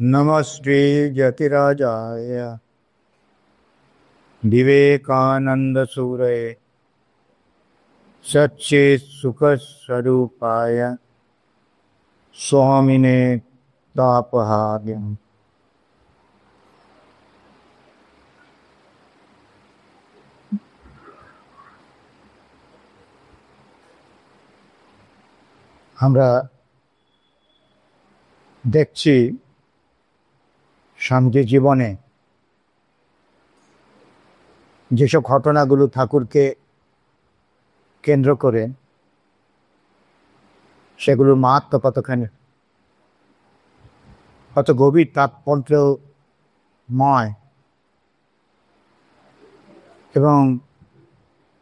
नमस्ते जतिराजाय विवेकानंद सूरये सच्चे सुख स्वरूपाय स्वामिने तापहार्यम्। আমরা দেখছি স্বামীজির জীবনে যেসব ঘটনাগুলো ঠাকুরকে কেন্দ্র করে সেগুলোর মাহাত্ম্য কতখানি, কত গভীর তাৎপর্যময় এবং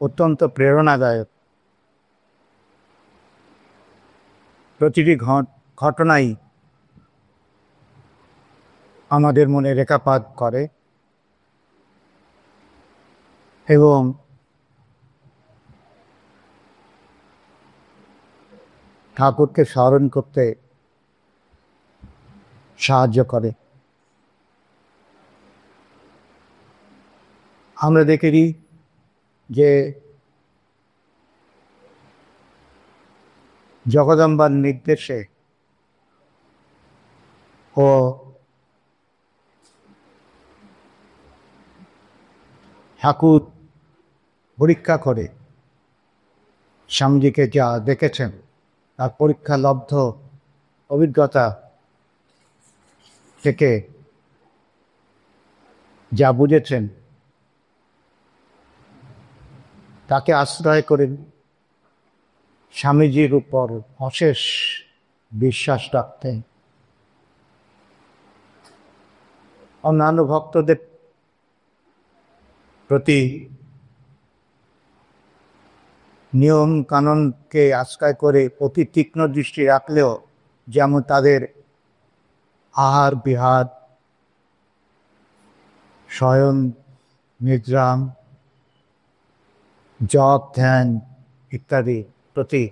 অত্যন্ত প্রেরণাদায়ক। প্রতিটি ঘটনাই আমাদের মনে রেখাপাত করে এবং ঠাকুরকে স্মরণ করতে সাহায্য করে। আমরা দেখি যে জগদম্বার নির্দেশে ও ঠাকুর পরীক্ষা করে স্বামীজিকে যা দেখেছেন তার পরীক্ষালব্ধ অভিজ্ঞতা থেকে যা বুঝেছেন তাকে আশ্রয় করে স্বামীজির উপর অশেষ বিশ্বাস রাখতেন। অন্যান্য ভক্তদের প্রতি নিয়ম কানুনকে আশ্রয় করে অতি তীক্ষ্ণ দৃষ্টি রাখলেও, যেমন তাদের আহার বিহার, শয়ন নিদ্রাম, জপ ধ্যান ইত্যাদি প্রতি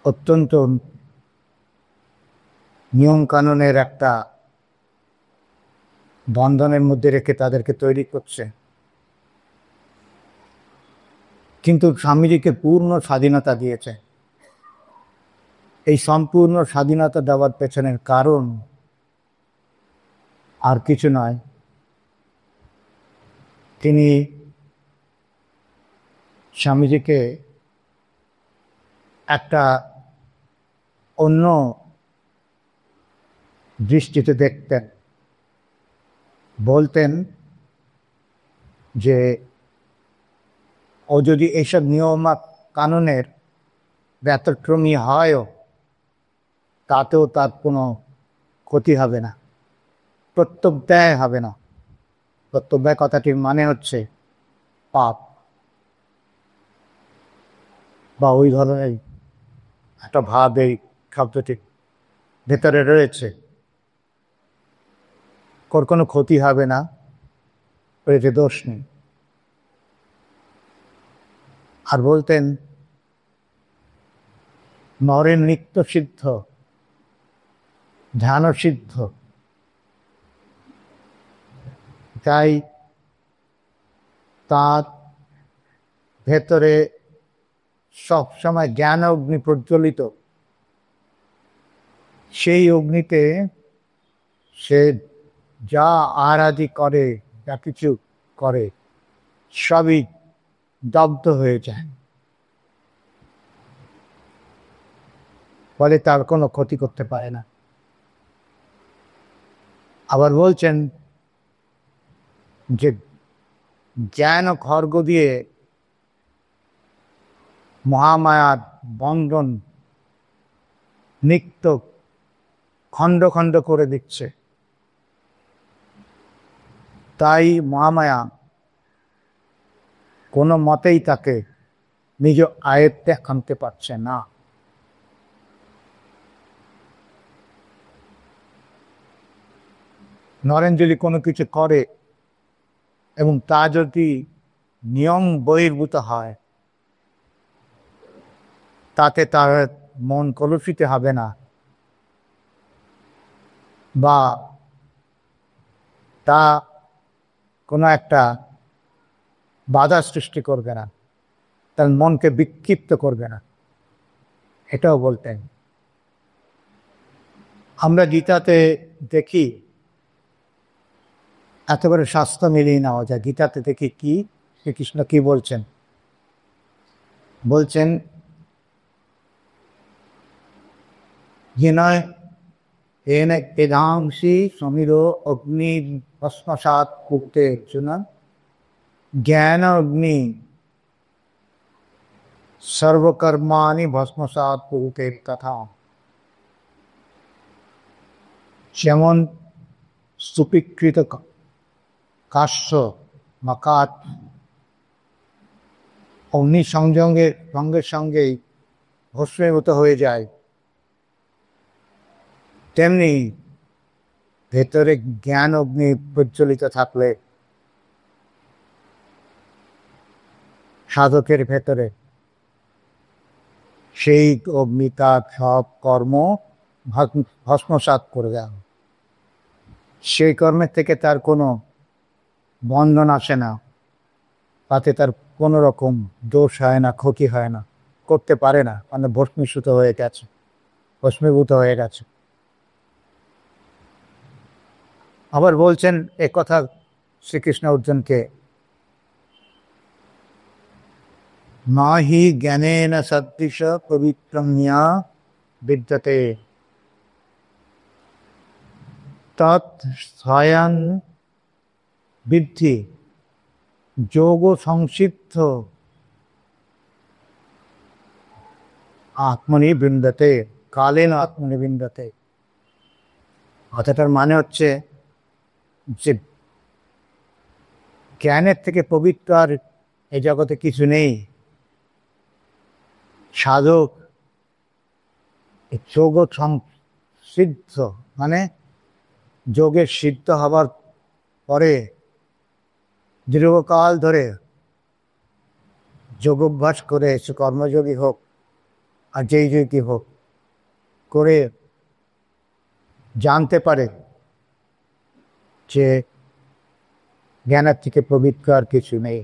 অত্যন্ত নিয়ম কানুনের একটা বন্ধনের মধ্যে রেখে তাদেরকে তৈরি করছে। কিন্তু স্বামীজিকে পূর্ণ স্বাধীনতা দিয়েছে। এই সম্পূর্ণ স্বাধীনতা দেওয়ার পেছনের কারণ আর কিছু নয়, তিনি স্বামীজিকে একটা অন্য দৃষ্টিতে দেখতেন। বলতেন যে ও যদি এইসব নিয়ম কানুনের ব্যতিক্রমী হয়ও তাতেও তার কোনো ক্ষতি হবে না, প্রত্যব্যয় হবে না। প্রত্যব্যয় কথাটির মানে হচ্ছে পাপ বা ওই ধরনের একটা ভাব এই শব্দটি ভেতরে রয়েছে। কোনো ক্ষতি হবে না, এতে দোষ নেই। আর বলতেন নরের নিত্য সিদ্ধ ধ্যান সিদ্ধ, তাই তার ভেতরে সবসময় জ্ঞান অগ্নি প্রজ্বলিত। সেই অগ্নিতে সে যা আরাধি করে, যা কিছু করে সবই দগ্ধ হয়ে যায়, ফলে তার কোনো ক্ষতি করতে পারে না। আবার বলছেন যে জ্ঞান ও খর্গ দিয়ে মহামায়ার বন্ধন নিত্য খণ্ড খণ্ড করে দিচ্ছে। তাই মহামায়া কোনো মতেই তাকে নিজ আয়ত্তে আনতে পারছে না। নরেন যদি কোনো কিছু করে এবং তা যদি নিয়ম বহির্ভূত হয় তাতে তার মন কলুষিত হবে না, বা তা কোনো একটা বাধা সৃষ্টি করবে না, তার মনকে বিক্ষিপ্ত করবে না, এটাও বলতেন। আমরা গীতাতে দেখি, একেবারে শাস্ত্র মিলিয়ে নেওয়া যায়, গীতাতে দেখি কি শ্রীকৃষ্ণ কি বলছেন। বলছেন হিনয় এন এধাংসি সমীর অগ্নি ভস্মসাৎ কুক্তে অর্জুন, জ্ঞান অগ্নি সর্বকর্মাণি ভস্মসাৎ কুরুতে তথা। যেমন সুপিকৃত কাশ্য মাকাত অগ্নি সংযোগের সঙ্গে সঙ্গেই ভস্মীভূত হয়ে যায়, তেমনি ভেতরে জ্ঞান অগ্নি প্রজ্বলিত থাকলে সাধকের ভেতরে সেই অগ্নি তার সব কর্ম ভস্মসাৎ করে দেয়। সেই কর্মের থেকে তার কোনো বন্ধন আসে না, তাতে তার কোনো রকম দোষ হয় না, ক্ষতি হয় না, করতে পারে না, মানে ভস্মীভূত হয়ে গেছে, ভস্মীভূত হয়ে গেছে। আবার বলছেন এ কথা শ্রীকৃষ্ণ অর্জুনকে, না হি জ্ঞানেন সদৃশ পবিত্রম্যা বিদ্যতে তৎ স্বয়ং বিদ্ধি যোগ সংসিদ্ধ আত্মনি বৃন্দতে কালেন আত্মনি বৃন্দতে। কথাটার মানে হচ্ছে যে জ্ঞানের থেকে পবিত্র আর এই জগতে কিছু নেই। সাধক যোগ সিদ্ধ মানে যোগের সিদ্ধ হবার পরে দীর্ঘকাল ধরে যোগ অভ্যাস করে, সে কর্মযোগী হোক আর যেই যোগী হোক, করে জানতে পারে যে জ্ঞানের থেকে পবিত্র আর কিছু নেই।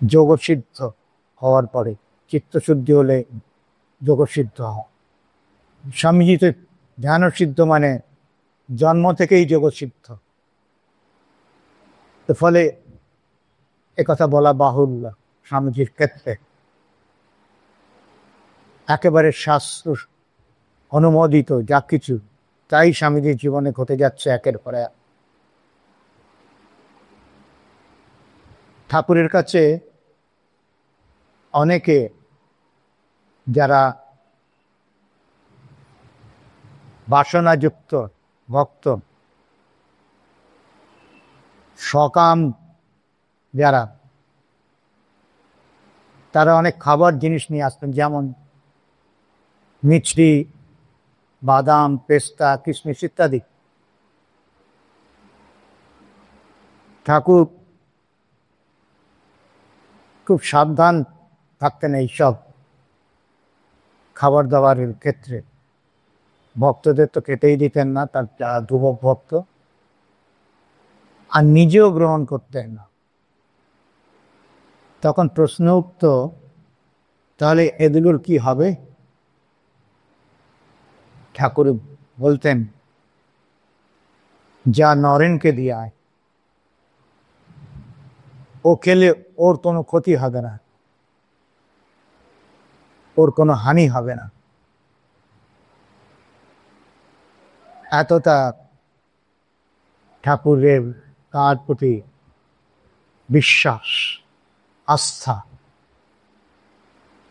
যোগসিদ্ধ হওয়ার পরে, চিত্তশুদ্ধি হলে যোগসিদ্ধ হয়। স্বামীজি তো ধ্যানসিদ্ধ মানে জন্ম থেকেই যোগসিদ্ধ। তো ফলে একথা বলা বাহুল্য স্বামীজির ক্ষেত্রে। একেবারে শাস্ত্র অনুমোদিত যা কিছু, তাই স্বামীজির জীবনে ঘটে যাচ্ছে একের পর এক। ঠাকুরের কাছে অনেকে যারা বাসনাযুক্ত ভক্ত, সকাম যারা, তারা অনেক খাবার জিনিস নিয়ে আসতেন, যেমন মিছরি, বাদাম, পেস্তা, কিশমিশ ইত্যাদি। ঠাকুর খুব সাবধান থাকতেন এইসব খাবার দাবারের ক্ষেত্রে। ভক্তদের তো খেতেই দিতেন না, তার যুবক ভক্ত, আর নিজেও গ্রহণ করতেন না। তখন প্রশ্ন উঠত, তাহলে এগুলোর কি হবে? ঠাকুর বলতেন, যা নরেনকে দিয়ে আয়, ও খেলে ওর কোনো ক্ষতি হবে না, ওর কোনো হানি হবে না। এতটা ঠাকুরের তার প্রতি বিশ্বাস, আস্থা,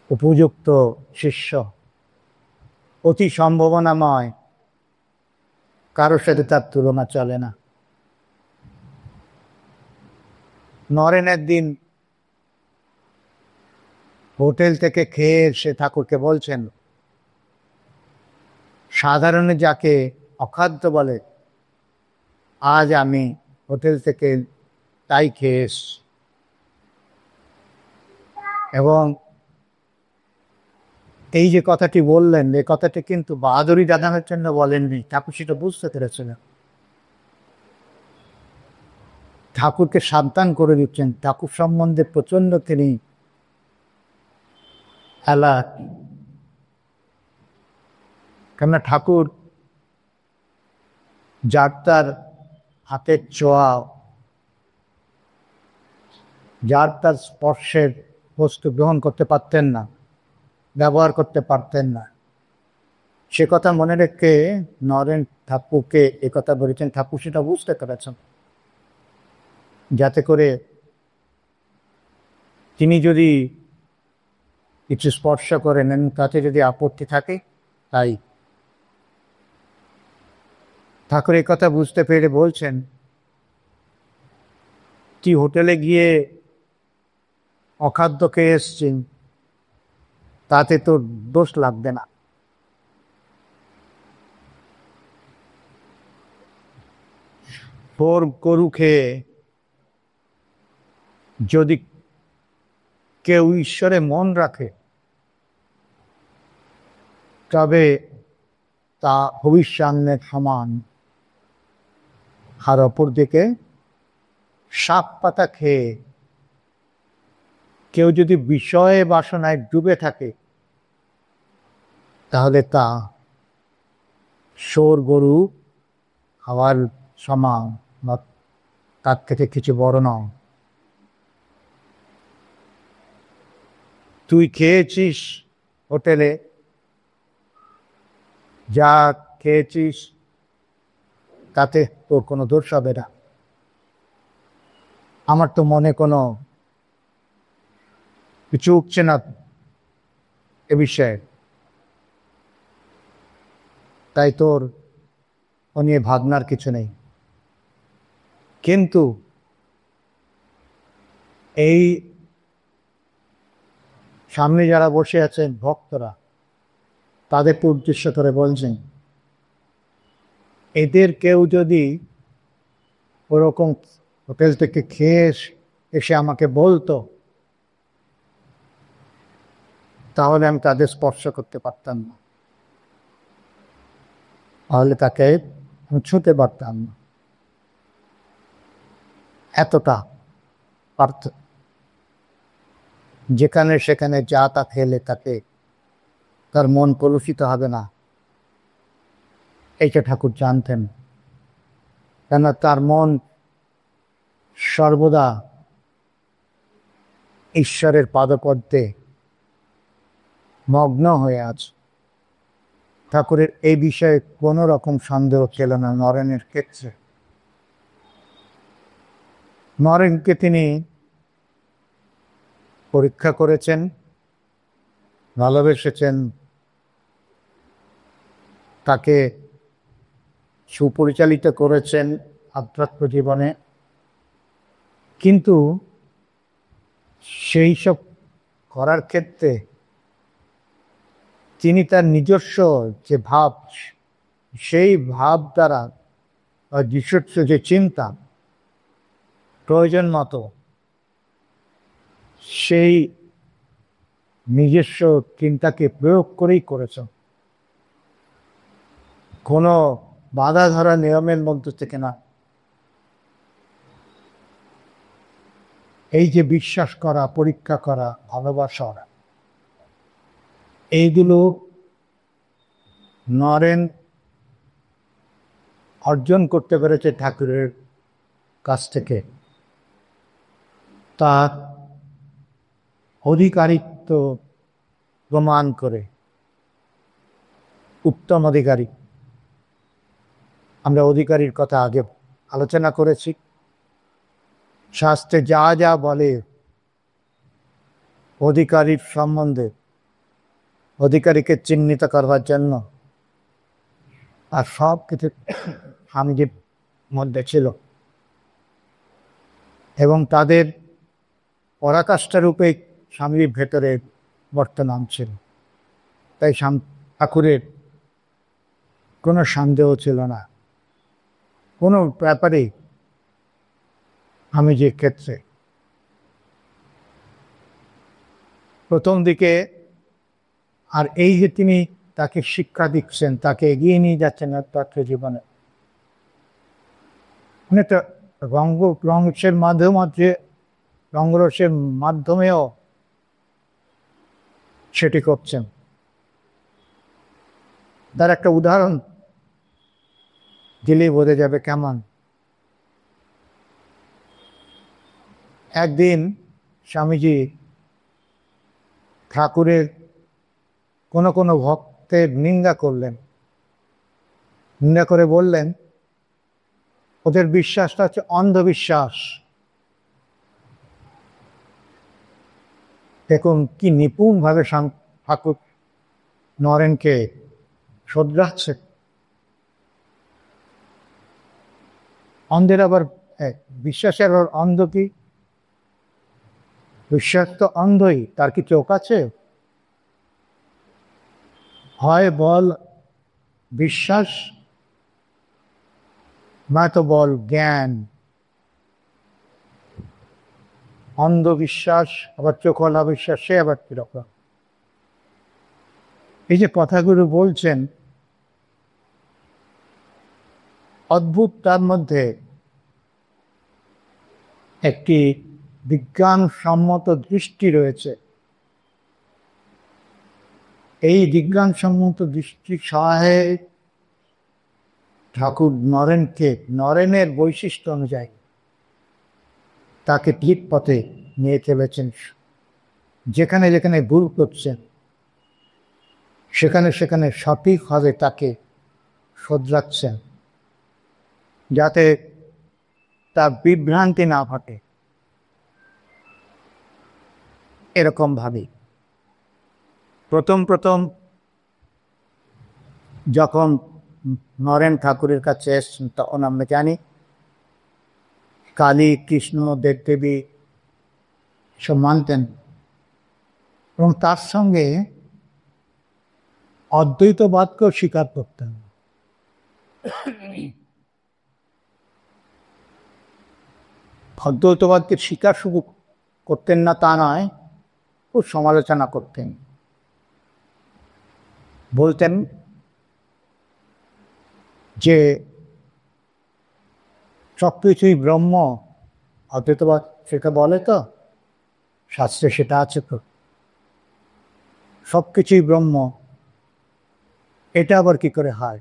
উপযুক্ত শিষ্য, অতি সম্ভাবনাময়, কারোর সাথে তার তুলনা চলে না। নরেন একদিন হোটেল থেকে খেয়ে সে ঠাকুরকে বলছেন, সাধারণে যাকে অখাদ্য বলে, আজ আমি হোটেল থেকে তাই খেয়ে এসছি, এবং এই যে কথাটি বললেন, এই কথাটি কিন্তু বাহাদুরি দেখানোর জন্য বলেননি, ঠাকুর সেটা বুঝতে পেরেছিলেন। ঠাকুরকে সাবধান করে দিচ্ছেন, ঠাকুর সম্বন্ধে প্রচন্ড তিনি অ্যালার্ট। কেননা ঠাকুর যার তার হাতের ছোঁয়া, যার তার স্পর্শের বস্তু গ্রহণ করতে পারতেন না, ব্যবহার করতে পারতেন না, সে কথা মনে রেখে নরেন ঠাকুরকে একথা বলেছেন। ঠাকুর সেটা বুঝতে পেরেছেন, যাতে করে তিনি যদি কিছু স্পর্শ করে নেন তাতে যদি আপত্তি থাকে, তাই ঠাকুর এই কথা বুঝতে পেরে বলছেন, তুই হোটেলে গিয়ে অখাদ্য খেয়ে এসছেন, তাতে তোর দোষ লাগবে না। তোর গরু খেয়ে যদি কেউ ঈশ্বরে মন রাখে, তবে তা ভবিষ্যান্নের সমান। আর অপর দিকে শাক পাতা খেয়ে কেউ যদি বিষয়ে বাসনায় ডুবে থাকে, তাহলে তা শোর গরু খাওয়ার সমান, তার থেকে কিছু বড় নয়। তুই খেয়েছিস হোটেলে, যা খেয়েছিস তাতে তোর কোনো দোষ হবে না। আমার তো মনে কোনো কিছু উঠছে না এ বিষয়ে, তাই তোর ও নিয়ে ভাবনার কিছু নেই। কিন্তু এই সামনে যারা বসে আছেন ভক্তরা, তাদেরকে উদ্দেশ্য করে বলছেন, এদের কেউ যদি ওরকম হোটেল থেকে খেয়ে এসে আমাকে বলতো, তাহলে আমি তাদের স্পর্শ করতে পারতাম না, তাহলে তাকে আমি ছুঁতে পারতাম না। এতটা পার্থ, যেখানে সেখানে যা তা খেলে তাকে তার মন কলুষিত হবে না, এইটা ঠাকুর জানতেন। কেন তার মন সর্বদা ঈশ্বরের পাদপদ্মে মগ্ন হয়ে আছে। ঠাকুরের এই বিষয়ে কোনো রকম সন্দেহ ছিল না নরেনের ক্ষেত্রে। নরেনকে তিনি পরীক্ষা করেছেন, ভালোবেসেছেন, তাকে সুপরিচালিত করেছেন আধ্যাত্ম জীবনে। কিন্তু সেই সব করার ক্ষেত্রে তিনি তার নিজস্ব যে ভাব, সেই ভাব দ্বারা নিজস্ব যে চিন্তা প্রয়োজন মতো, সেই নিজস্ব চিন্তাকে প্রয়োগ করেই করেছেন, কোনো বাধা ধরা নিয়মের মধ্যে থেকে না। এই যে বিশ্বাস করা, পরীক্ষা করা, ভালোবাসা, এইগুলো নরেন অর্জন করতে পেরেছে ঠাকুরের কাছ থেকে। তার অধিকারিত্ব প্রমাণ করে, উত্তম অধিকারী। আমরা অধিকারীর কথা আগে আলোচনা করেছি। শাস্ত্রে যা যা বলে অধিকারীর সম্বন্ধে, অধিকারীকে চিহ্নিত করবার জন্য, আর সব কিছু স্বামীজির মধ্যে ছিল, এবং তাদের পরাকাষ্ঠা রূপে স্বামীর ভেতরে বর্তমান ছিল। তাই ঠাকুরের কোনো সন্দেহ ছিল না কোনো ব্যাপারে। আমি যে ক্ষেত্রে প্রথম দিকে আর এই যে তিনি তাকে শিক্ষা দিচ্ছেন, তাকে এগিয়ে নিয়ে যাচ্ছেন আধ্যাত্ম জীবনে, মানে তো রঙ্গরসের রঙ্গরসের মাধ্যমেও সেটি করছেন। তার একটা উদাহরণ দিলেই বোঝা যাবে কেমন। একদিন স্বামীজি ঠাকুরের কোনো ভক্তের নিন্দা করলেন। নিন্দা করে বললেন, ওদের বিশ্বাসটা হচ্ছে অন্ধবিশ্বাস। দেখুন কি নিপুণভাবে ঠাকুর নরেনকে শোধরাচ্ছে। অন্ধের আবার বিশ্বাসের আবার অন্ধ কি? বিশ্বাস তো অন্ধই, তার কি চোখ আছে? হয় বল বিশ্বাস, নয়তো বল জ্ঞান। অন্ধবিশ্বাস আবার চোখওয়ালা বিশ্বাস, সে আবার কিরকম? এই যে কথাগুলো বলছেন অদ্ভুত, তার মধ্যে একটি বিজ্ঞানসম্মত দৃষ্টি রয়েছে। এই বিজ্ঞানসম্মত দৃষ্টির সহায়ে ঠাকুর নরেনের বৈশিষ্ট্য অনুযায়ী তাকে ঠিক পথে নিয়ে চলেছেন। যেখানে যেখানে ভুল করছেন সেখানে সেখানে সঠিকভাবে তাকে শোধরাচ্ছেন, যাতে তার বিভ্রান্তি না ঘটে। এরকম ভাবে প্রথম যখন নরেন ঠাকুরের কাছে এসছেন, তখন আমরা জানি কালী, কৃষ্ণ, দেবদেবী সব মানতেন, এবং তার সঙ্গে অদ্বৈতবাদকেও স্বীকার করতেন। অদ্বৈতবাদকে স্বীকার শুধু করতেন না তা নয়, খুব সমালোচনা করতেন। বলতেন যে সবকিছুই ব্রহ্ম। অদ্বৈতবাদ সেটা বলে তো, শাস্ত্রে সেটা আছে তো, সবকিছুই ব্রহ্ম। এটা আবার কি করে হয়?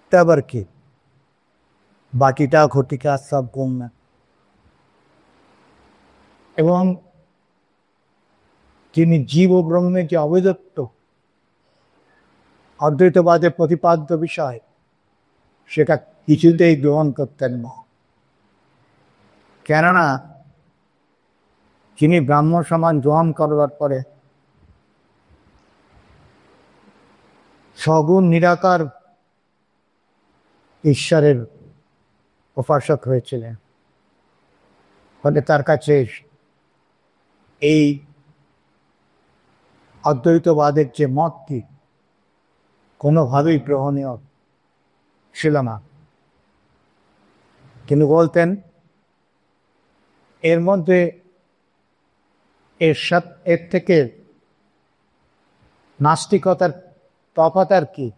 এটা আবার কি? বাকিটা ঘটিকা সব ব্রহ্ম। এবং তিনি জীব ও ব্রহ্মের যে অবৈধত্ব অদ্বৈতবাদের প্রতিপাদ্য বিষয়, সেটা কিছুতেই গ্রহণ করতেন না। কেননা তিনি ব্রাহ্ম সমাজ গ্রহণ করবার পরে সগুণ নিরাকার ঈশ্বরের উপাসক হয়েছিলেন। ফলে তার কাছে এই অদ্বৈতবাদের যে মতটি কোনোভাবেই গ্রহণীয় ছিল না। তিনি বলতেন এর মধ্যে এর থেকে নাস্তিকতার তফাৎ আর কি?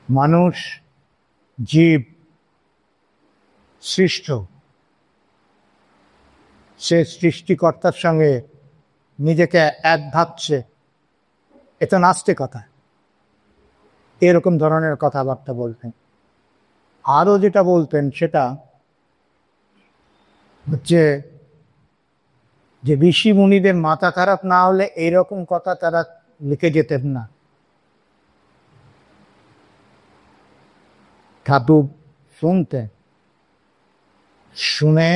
মানুষ, জীব, সৃষ্ট, সে সৃষ্টিকর্তার সঙ্গে নিজেকে এক ভাবছে, এটা নাস্তিকতা। এরকম ধরনের কথাবার্তা বলতেন। আরও যেটা বলতেন সেটা হচ্ছে যে ঋষি মুনিদের মাথা খারাপ না হলে এইরকম কথা তারা লিখে যেতেন না। ঠাকুর শুনতেন, শুনে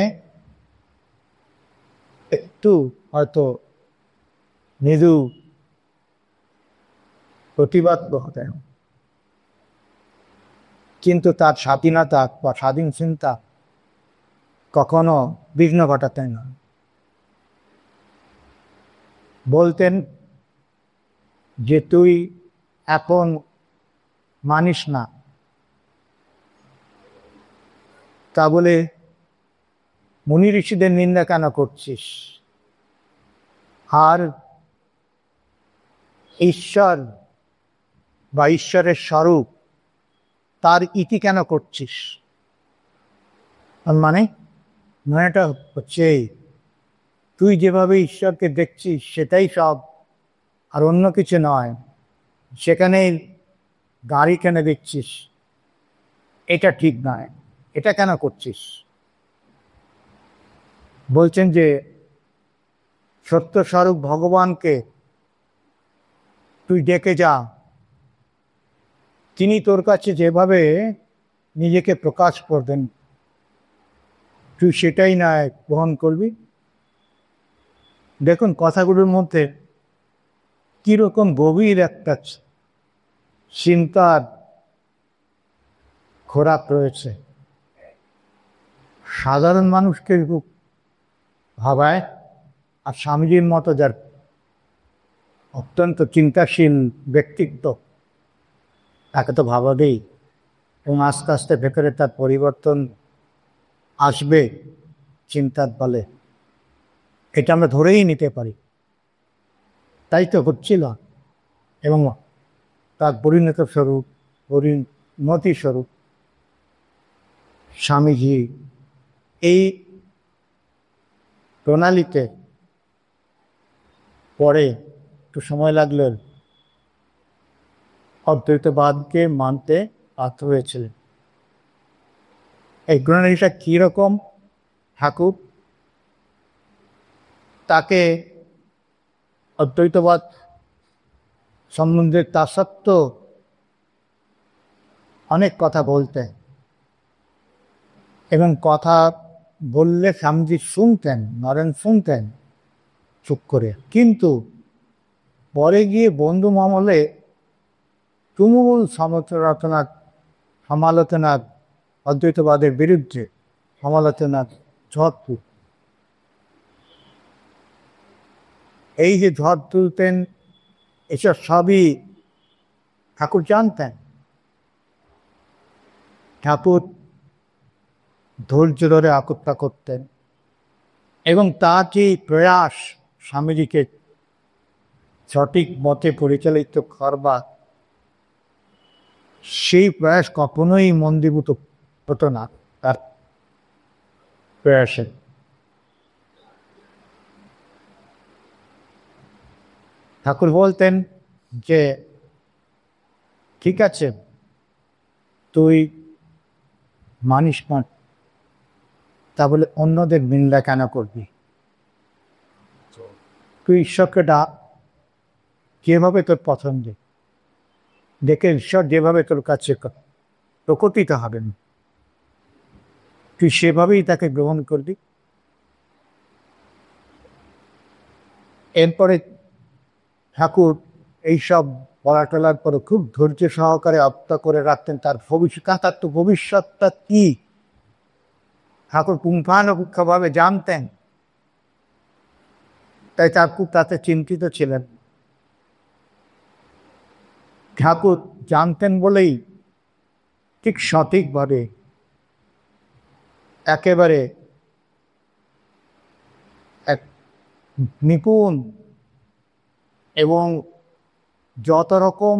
একটু হয়তো মৃদু প্রতিবাদ হতেন, কিন্তু তার স্বাধীনতা বা স্বাধীন চিন্তা কখনো বিঘ্ন ঘটাতেন না। বলতেন যে তুই এখন মানিস না, তা বলে মুনি ঋষিদের নিন্দা কেন করছিস? আর ঈশ্বর বা ঈশ্বরের স্বরূপ তার ইতি কেন করছিস? মানেটা হচ্ছে তুই যেভাবে ঈশ্বরকে দেখছিস সেটাই সব, আর অন্য কিছু নয়। সেখানে গাড়ি কেন দেখছিস, এটা ঠিক নয়, এটা কেন করছিস? বলছেন যে সত্য স্বরূপ ভগবানকে তুই ডেকে যা, তিনি তোর কাছে যেভাবে নিজেকে প্রকাশ করবেন তুই সেটাই না গ্রহণ করবি। দেখুন কথাগুলোর মধ্যে কিরকম গভীর একটা চিন্তার খোরাক রয়েছে। সাধারণ মানুষকে খুব ভাবায়, আর স্বামীজির মতো যার অত্যন্ত চিন্তাশীল ব্যক্তিত্ব তাকে তো ভাবাবেই, এবং আস্তে আস্তে ভেতরে তার পরিবর্তন আসবে চিন্তার বলে, এটা আমরা ধরেই নিতে পারি। তাই তো হচ্ছিল, এবং তার পরিণত স্বরূপ, পরিণতি স্বরূপ স্বামীজি এই প্রণালীতে পরে একটু সময় লাগলো অদ্বৈতবাদকে মানতে বাধ্য হয়েছিলেন। এই প্রণালীটা কীরকম? ঠাকুর তাকে অদ্বৈতবাদ সম্বন্ধে তা সত্ত্বেও অনেক কথা বলতেন, এবং কথা বললে স্বামীজি শুনতেন, নরেন শুনতেন চুপ করে। কিন্তু পরে গিয়ে বন্ধু মহলে তুমুল সমালোচনা অদ্বৈতবাদের বিরুদ্ধে সমালোচনার ঝড় তুলতেন। এই যে ঝড় তুলতেন, এসব সবই ঠাকুর জানতেন। ঠাকুর ধৈর্য ধরে আপেক্ষা করতেন, এবং তার যে প্রয়াস স্বামীজিকে সঠিক মতে পরিচালিত করবার, সেই প্রয়াস কখনোই মন্দীভূত হতো না তার প্রয়াসে। ঠাকুর বলতেন যে ঠিক আছে, তুই মানিস না, তা বলে অন্যদের নিন্দা কেন করবি? তুই ঈশ্বরকে ডাক যেভাবে তোর পছন্দে, দেখে ঈশ্বর যেভাবে তোর কাছে প্রকটিত হবেন তুই সেভাবেই তাকে গ্রহণ করবি। এরপরে ঠাকুর এইসব বলা টলার পরে খুব ধৈর্য সহকারে অপেক্ষা করে রাখতেন তার ভবিষ্যৎ। তার তো ভবিষ্যৎটা কি ঠাকুর পুঙ্খানুপুঙ্খভাবে জানতেন, তাই তার খুব তাতে চিন্তিত ছিলেন। ঠাকুর জানতেন বলেই ঠিক সঠিকভাবে একেবারে এক নিপুণ এবং যত রকম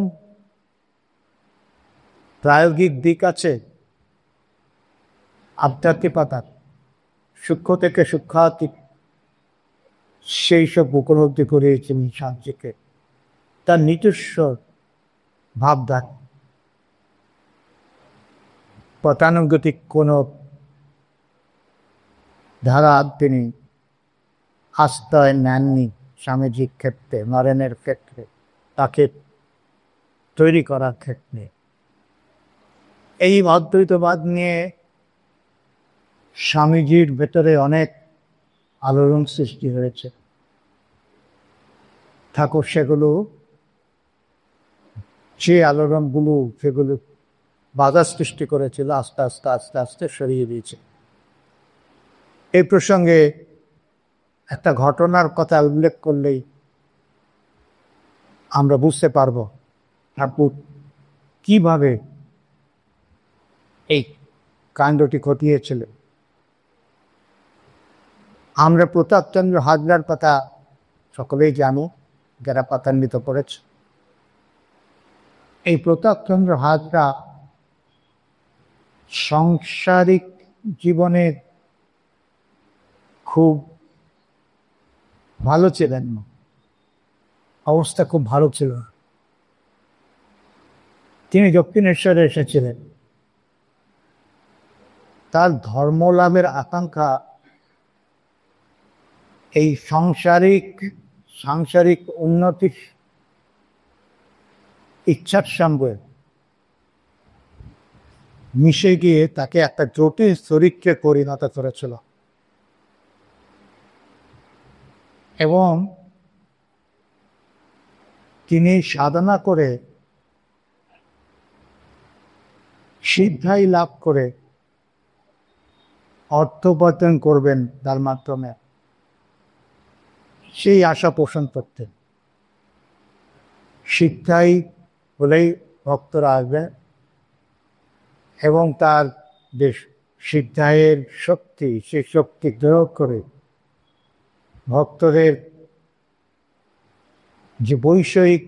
প্রায়োগিক দিক আছে আধ্যাত্মিকতার, সূক্ষ্ম থেকে সূক্ষ্মাতীত, সেই সব উপলব্ধি করিয়েছেন স্বামীজিকে তার নিজস্ব ভাবধারা। গতানুগতিক কোনো ধারা তিনি আস্থায় নেননি স্বামীজির ক্ষেত্রে, নরেনের ক্ষেত্রে, তাকে তৈরি করার ক্ষেত্রে। এই অদ্বৈতবাদ নিয়ে স্বামীজির ভেতরে অনেক আলোড়ন সৃষ্টি হয়েছে। ঠাকুর সেগুলো, যে আলোড়নগুলো সেগুলো বাধা সৃষ্টি করেছিল, আস্তে আস্তে আস্তে আস্তে সরিয়ে দিয়েছে। এই প্রসঙ্গে একটা ঘটনার কথা উল্লেখ করলেই আমরা বুঝতে পারব ঠাকুর কিভাবে এই কাণ্ডটি ঘটিয়েছিলেন। আমরা প্রতাপচন্দ্র হাজরার কথা সকলেই জানো, যারা পাতান্বিত করেছে। এই প্রতাপচন্দ্র হাজরা সাংসারিক জীবনের খুব ভালো ছিলেন না, অবস্থা খুব ভালো ছিল না। তিনি দক্ষিণেশ্বরে এসেছিলেন। তার ধর্মলাভের আকাঙ্ক্ষা এই সাংসারিক উন্নতির ইচ্ছার সঙ্গে মিশে গিয়ে তাকে একটা জটিল চরিত্রে পরিণত করেছিল। এবং তিনি সাধনা করে সিদ্ধাই লাভ করে অর্থ উপার্জন করবেন তার মাধ্যমে, সেই আশা পোষণ করতেন। সিদ্ধাই হলেই ভক্তরা আসবেন এবং তার যে সিদ্ধায়ের শক্তি, সেই শক্তি প্রয়োগ করে ভক্তদের যে বৈষয়িক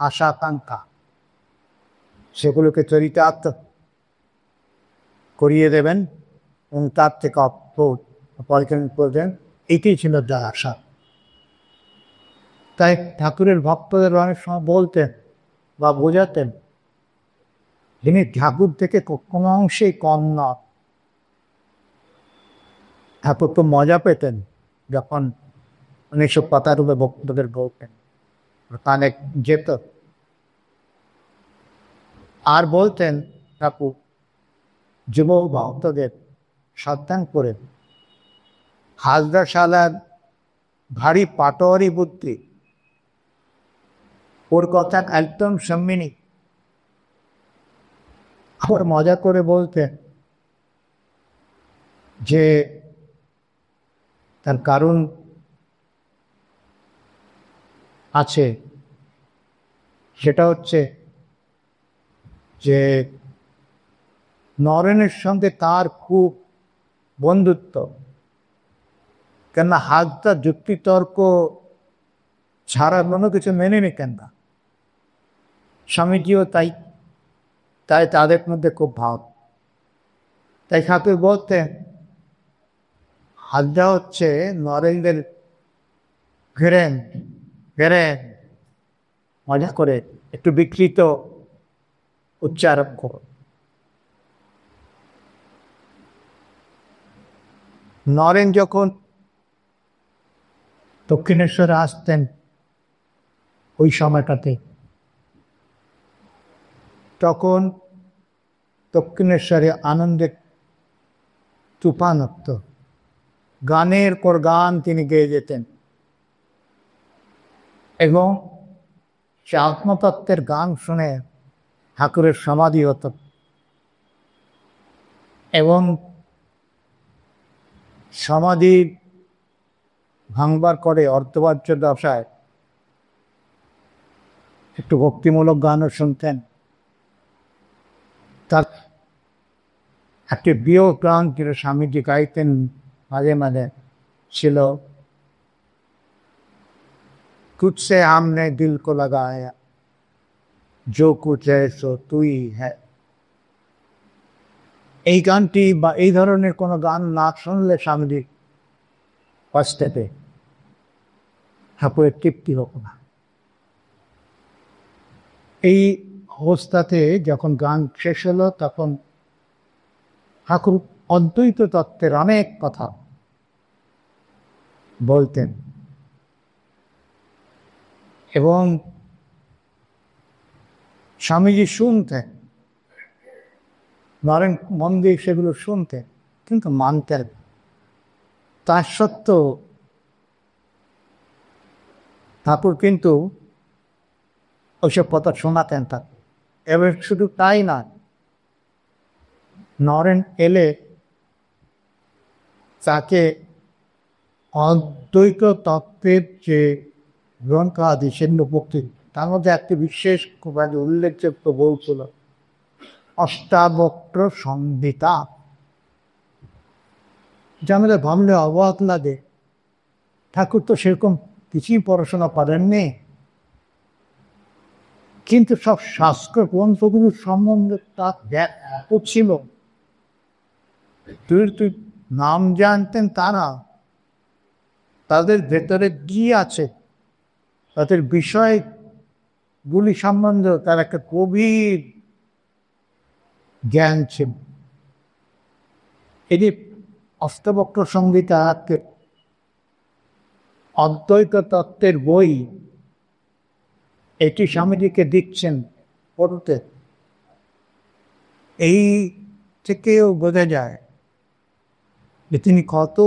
আশা আকাঙ্ক্ষা সেগুলোকে চরিতার্থ করিয়ে দেবেন এবং তার থেকে অর্থ উপার্জন করবেন, এটাই ছিল তার আশা। তাই ঠাকুরের ভক্তদের অনেক সময় বলতেন বা বোঝাতেন, তিনি ঠাকুর থেকে কোনো অংশেই কম না। ঠাকুর তো মজা পেতেন যখন 1915 রূপে ভক্তদের বলতেন, কানে যেত আর বলতেন ঠাকুর যুবক ভক্তদের সাবধান করে, হাজরা শালার ভারী পাটোয়ারি বুদ্ধি, ওর কথা একদম সম্মিনী। আবার মজা করে বলতেন যে তার কারণ আছে, সেটা হচ্ছে যে নরেনের সঙ্গে তার খুব বন্ধুত্ব, কেননা হাজরা যুক্তিতর্ক ছাড়া কোনো কিছু মেনে নিতেন না। স্বামীজিও তাই তাদের মধ্যে খুব ভাব। তাই ঠাকুর বলতেন হাজরা হচ্ছে নরেন্দ্রের ঘেরেন ঘেরেন, মজা করে একটু বিকৃত উচ্চারণ করো। নরেন যখন দক্ষিণেশ্বরে আসতেন ওই সময়টাতে, তখন দক্ষিণেশ্বরে আনন্দের তুফান উঠত, গানের পর গান তিনি গেয়ে যেতেন এবং সে আত্মতত্ত্বের গান শুনে ঠাকুরের সমাধি হতো। এবং সমাধি ভাঙবার করে অর্ধবাচ্য দশায় একটু ভক্তিমূলক গানও শুনতেন। তার একটি বিয়োগ গান যেটা স্বামীজি গাইতেন মাঝে মাঝে ছিল, তুঝসে हमने दिल को लगाया जो कुछ है सो তুই হ্যায়। এই গানটি বা এই ধরনের কোনো গান না শুনলে স্বামীজি কষ্টেতে ঠাকুরের তৃপ্তি হোক না। এই অবস্থাতে যখন গান শেষ হলো তখন ঠাকুর অদ্বৈত তত্ত্বের অনেক কথা বলতেন এবং স্বামীজি শুনতেন, নরেন মন দিয়ে সেগুলো শুনতেন কিন্তু মানতেন। তার সত্ত্বেও ঠাকুর কিন্তু ওইসব কথা শোনাতেন তার। এবার শুধু তাই না, নরেন এলে তাকে অদ্বৈত তত্ত্বের যে গ্রন্থ আদি সেগুলো পড়তে, তার মধ্যে একটি বিশেষ খুব উল্লেখযোগ্য বই ছিল অষ্টাবক্র সংহিতা, যা আমাদের ভাবলে অবাক লাগে। ঠাকুর তো সেরকম কিছুই পড়াশোনা করেননি, কিন্তু সব শাস্ত্র গ্রন্থগুলো সম্বন্ধে তার এত ছিল, তুই নাম জানতেন তারা, তাদের ভেতরে কি আছে, তাদের বিষয়গুলি সম্বন্ধে তার একটা গভীর জ্ঞান ছিল। এই যে অষ্টবক্র সংহিতা অদ্বৈত তত্ত্বের বই, এটি স্বামীজিকে দিচ্ছেন পড়তে, এই থেকেও বোঝা যায় যে তিনি কত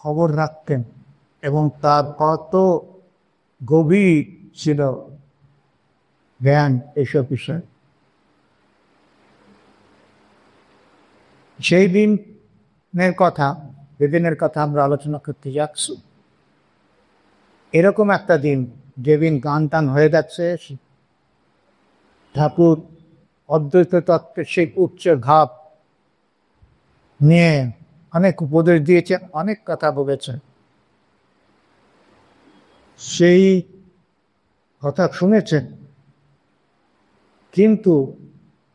খবর রাখতেন এবং তার কত গভীর ছিল জ্ঞান এইসব বিষয়। সেই দিনের কথা, যেদিনের কথা আমরা আলোচনা করতে যাচ্ছি, এরকম একটা দিন যেদিন গান টান হয়ে যাচ্ছে, ঠাকুর অদ্বৈত তত্ত্বের সেই উচ্চ ভাব নিয়ে অনেক উপদেশ দিয়েছেন, অনেক কথা বলেছেন। সেই কথা শুনেছেন, কিন্তু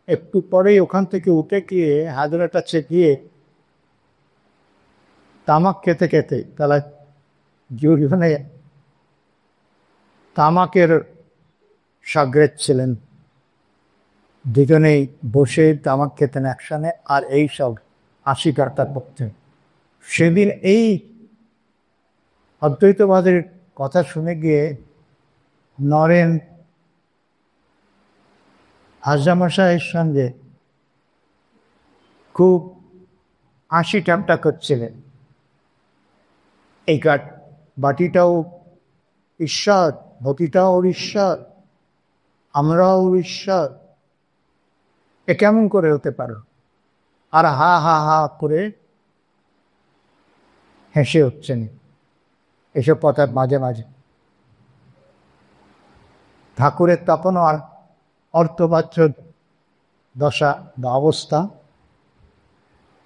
একটু পরেই ওখান থেকে উঠে গিয়ে হাজরার কাছে গিয়ে তামাক খেতে খেতে, তারা জীবনে তামাকের সাগরেদ ছিলেন, দুজনেই বসে তামাক খেতেন একসাথে, আর এই সব আশিকার্তা করতেন। সেদিন এই অদ্বৈতবাদের কথা শুনে গিয়ে নরেন হাজামশাইয়ের সঙ্গে খুব হাসি ঠাট্টা করছিলেন। এই বাটিটাও ঈশ্বর, ঘটিটাও ঈশ্বর, আমরাও ঈশ্বর, এ কেমন করে হতে পারো? আর হা হা হা করে হেসে হচ্ছেন এসব কথার মাঝে মাঝে। ঠাকুরের তখনও আর অর্থবাচ্য দশা বা অবস্থা।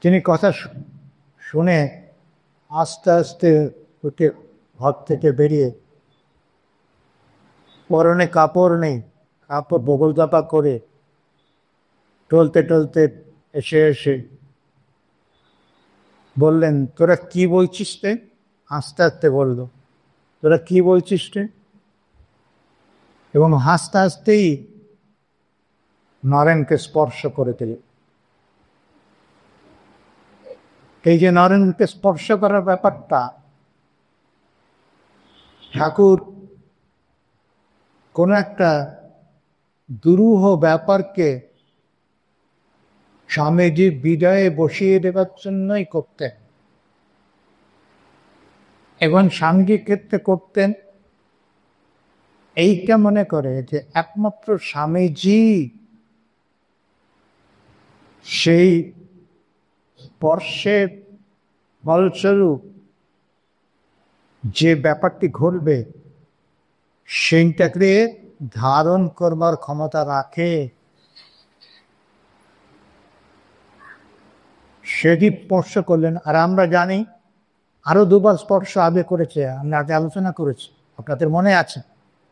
তিনি কথা শুনে আস্তে আস্তে উঠে ঘর থেকে বেরিয়ে, পরনে কাপড় নেই, কাপড় বগল চাপা করে টলতে টলতে এসে বললেন, তোরা কি বলছিস রে? আস্তে আস্তে বলল, তোরা কি বলছিস রে? এবং হাসতে হাসতেই নরেনকে স্পর্শ করে দিল। এই যে নরেনকে স্পর্শ করার ব্যাপারটা, ঠাকুর কোন একটা দুরূহ ব্যাপারকে স্বামীজির বিজয়ে বসিয়ে দেবার জন্যই করতেন, এবং স্বামীজির ক্ষেত্রে করতেন এইটা মনে করে যে একমাত্র স্বামীজি সেই স্পর্শের ফলস্বরূপ যে ব্যাপারটি ঘটবে সেইটাকে ধারণ করবার ক্ষমতা রাখে। সেটি স্পর্শ করলেন। আর আমরা জানি আরো দুবার স্পর্শ আগে করেছে, আমরা আগে আলোচনা করেছি, আপনাদের মনে আছে,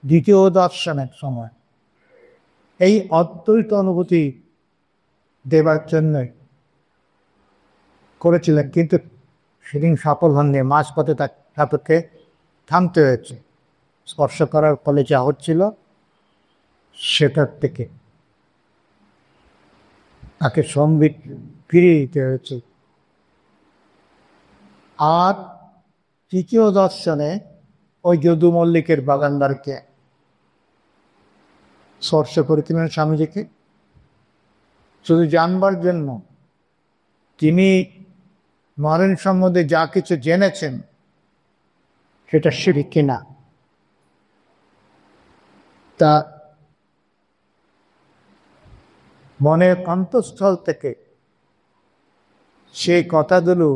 দ্বিতীয় দর্শনের সময় এই অদ্বৈত অনুভূতি দেবার জন্যই করেছিলেন, কিন্তু সেদিন সফল হননি। মাঝপথে ঠাকুরকে থামতে হয়েছে। স্পর্শ করার ফলে যা হচ্ছিল সেটার থেকে তাকে সম্বিত ফিরিয়ে দিতে হয়েছে। আর তৃতীয় দর্শনে ওই যদু মল্লিকের বাগানদারকে স্পর্শ করেছিলেন স্বামীজিকে, শুধু জানবার জন্য তিনি নরেন সম্বন্ধে যা কিছু জেনেছেন সেটা শিখি কিনা তা মনের অন্তঃস্থল থেকে সেই কথাগুলো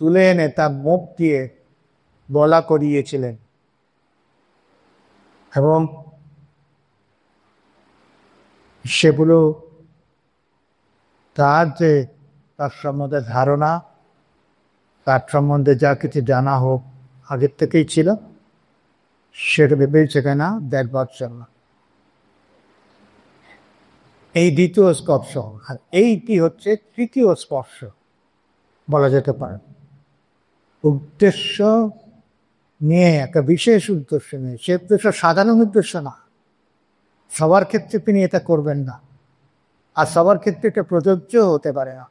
তুলে এনে তার মুখ দিয়ে বলা করিয়েছিলেন, এবং সেগুলো তার যে তার সম্বন্ধে ধারণা, তার সম্বন্ধে যা কিছু জানা হোক আগের থেকেই ছিল, সেটা ভেবেছে কিনা দেখবার জন্য। এই দ্বিতীয় স্পর্শ, আর এইটি হচ্ছে তৃতীয় স্পর্শ বলা যেতে পারে। উদ্দেশ্য নিয়ে, একটা বিশেষ উদ্দেশ্য নিয়ে, সে উদ্দেশ্য সাধারণ উদ্দেশ্য না। সবার ক্ষেত্রে তিনি এটা করবেন না, আর সবার ক্ষেত্রে এটা প্রযোজ্য হতে পারে না।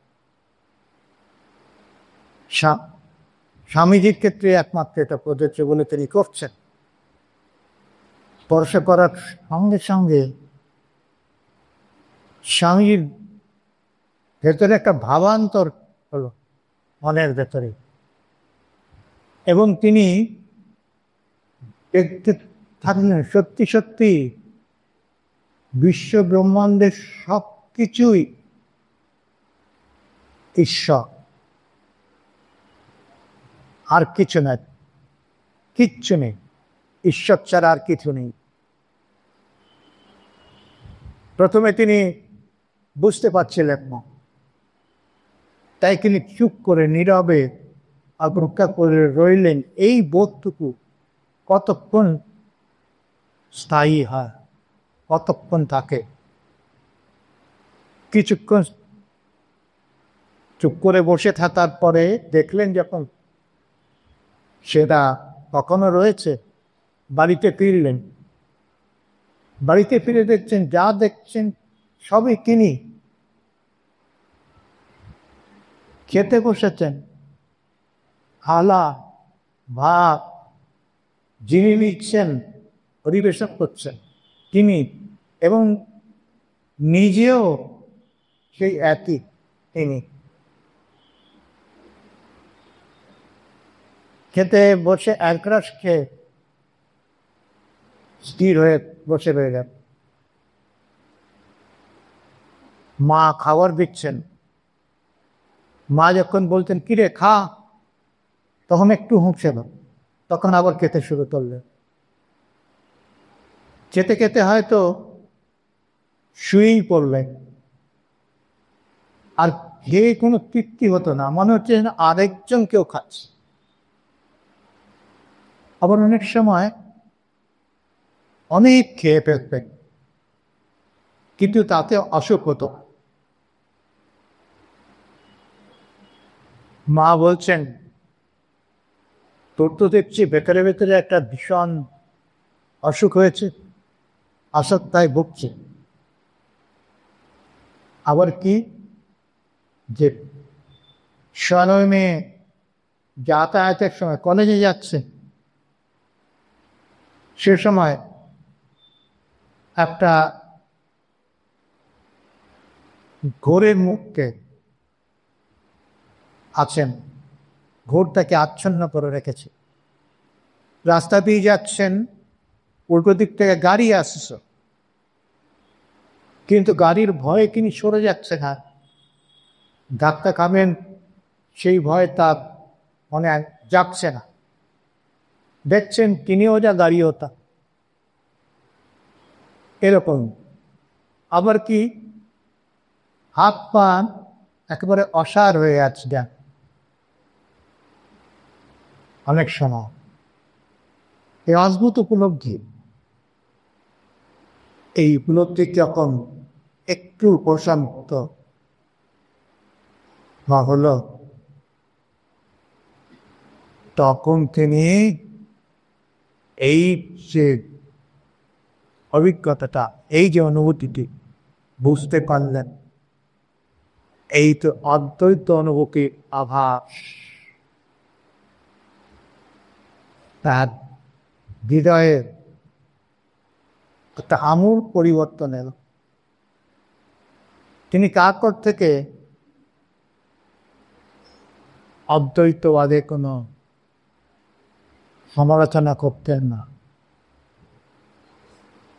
স্বামীজির ক্ষেত্রে একমাত্র এটা প্রযোজ্য বলে তিনি করছেন। স্পর্শ করার সঙ্গে সঙ্গে স্বামীর ভেতরে একটা ভাবান্তর হলো মনের ভেতরে, এবং তিনি দেখতে থাকলেন সত্যি সত্যি বিশ্ব ব্রহ্মাণ্ডের সব কিছুই ঈশ্বর, আর কিছু নাই, কিচ্ছু নেই, ঈশ্বর ছাড়া আর কিছু নেই। প্রথমে তিনি বুঝতে পারছিলেন না, তাই তিনি চুপ করে নীরবে অপেক্ষা করে রইলেন। এই বোধটুকু কতক্ষণ স্থায়ী হয়, কতক্ষণ থাকে। কিছুক্ষণ চুপ করে বসে থাকার পরে দেখলেন যখন সেটা কখনো রয়েছে, বাড়িতে ফিরলেন। বাড়িতে ফিরে দেখছেন যা দেখছেন সবই তিনি। খেতে বসেছেন, থালা ভাত যিনি নিচ্ছেন, পরিবেশন করছেন তিনি, এবং নিজেও সেই একই তিনি। খেতে বসে একরাশ খেয়ে স্থির হয়ে বসে রইলেন। মা খাবার দিচ্ছেন। মা যখন বলতেন কিরে খা, তখন একটু হুঁকছিল, তখন আবার খেতে শুরু করলেন। খেতে খেতে হয়তো শুয়েই পড়লেন, আর খেয়ে কোনো তৃপ্তি হতো না, মনে হচ্ছে আরেকজন কেউ খাচ্ছে। আবার অনেক সময় অনেক খেয়ে ফেলতেন, কিন্তু তাতে অসুখ হতো। মা বলছেন তোর তো দেখছি ভেতরে ভেতরে একটা ভীষণ অসুখ হয়েছে, আসক্তায় ভুগছে। আবার কি যে স্বয়মে যাতায়াতের সময় কলেজে যাচ্ছে, সে সময় একটা ঘোরের মুখকে আছেন, ঘোরটাকে আচ্ছন্ন করে রেখেছে। রাস্তা দিয়ে যাচ্ছেন, উল্টো দিক থেকে গাড়ি আসছে, কিন্তু গাড়ির ভয়ে তিনি সরে যাচ্ছে না, ধাক্কা খাবেন সেই ভয় তার মনে যাচ্ছে না। দেখছেন তিনিও যা গাড়িও তা, এরকম। আবার কি হাত পা একেবারে অসাড় হয়ে আছে যা অনেক সময়। এই অদ্ভুত উপলব্ধি, এই উপলব্ধি যখন একটু প্রশান্ত হলো, তখন তিনি এই যে অভিজ্ঞতাটা, এই যে অনুভূতিটি বুঝতে পারলেন, এই তো অদ্বৈত অনুভূতির আভাস তার হৃদয়ের একটা আমূল পরিবর্তন এলো। তিনি কাকর থেকে অদ্বৈতবাদে কোনো সমালোচনা করতেন না,